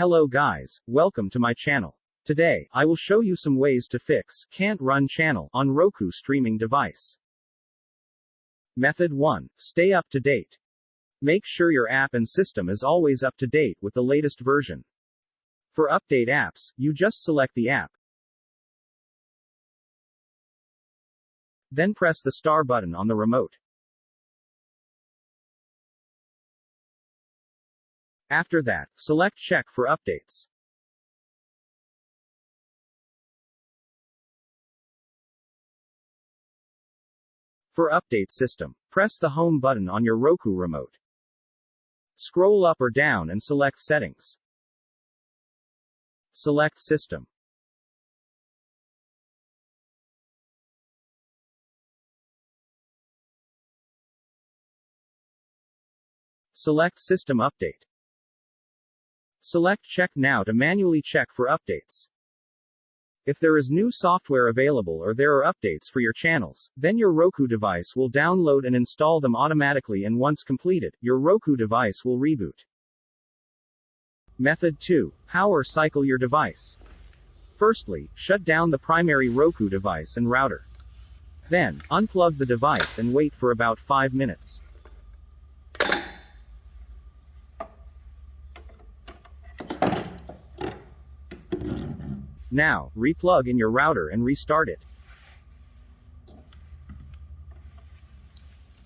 Hello guys, welcome to my channel. Today, I will show you some ways to fix can't run channel on Roku streaming device. Method 1. Stay up to date. Make sure your app and system is always up to date with the latest version. For update apps, you just select the app. Then press the star button on the remote. After that, select Check for updates. For update system, press the Home button on your Roku remote. Scroll up or down and select Settings. Select System. Select System Update. Select Check Now to manually check for updates. If there is new software available or there are updates for your channels, then your Roku device will download and install them automatically, and once completed, your Roku device will reboot. Method 2. Power cycle your device. Firstly, shut down the primary Roku device and router. Then, unplug the device and wait for about 5 minutes. Now, replug in your router and restart it.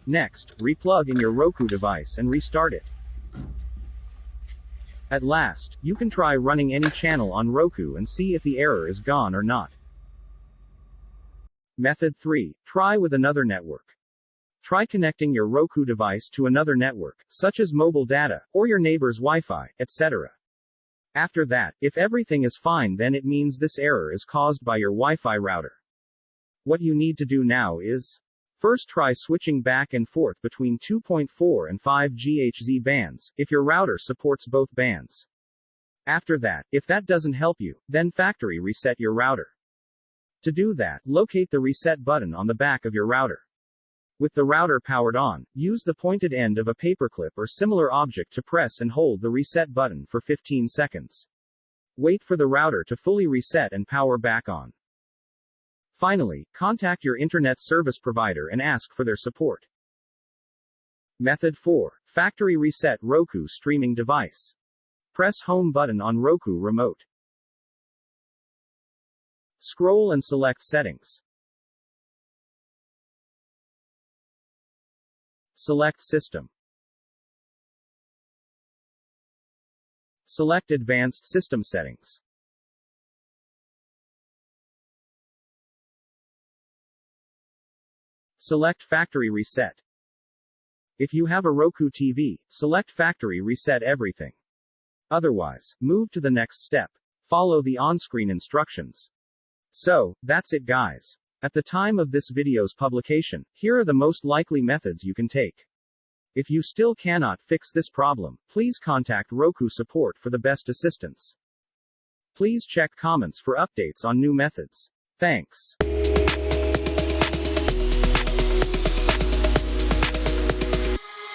Next, replug in your Roku device and restart it. At last, you can try running any channel on Roku and see if the error is gone or not. Method 3. Try with another network. Try connecting your Roku device to another network, such as mobile data, or your neighbor's Wi-Fi, etc. After that, if everything is fine, then it means this error is caused by your Wi-Fi router. What you need to do now is, first try switching back and forth between 2.4 and 5 GHz bands, if your router supports both bands. After that, if that doesn't help you, then factory reset your router. To do that, locate the reset button on the back of your router. With the router powered on, use the pointed end of a paperclip or similar object to press and hold the reset button for 15 seconds. Wait for the router to fully reset and power back on. Finally, contact your internet service provider and ask for their support. Method 4. Factory reset Roku streaming device. Press Home button on Roku remote. Scroll and select Settings. Select System. Select Advanced System Settings. Select Factory Reset. If you have a Roku TV, select Factory Reset everything. Otherwise, move to the next step. Follow the on-screen instructions. So, that's it guys. At the time of this video's publication, here are the most likely methods you can take. If you still cannot fix this problem, please contact Roku support for the best assistance. Please check comments for updates on new methods. Thanks.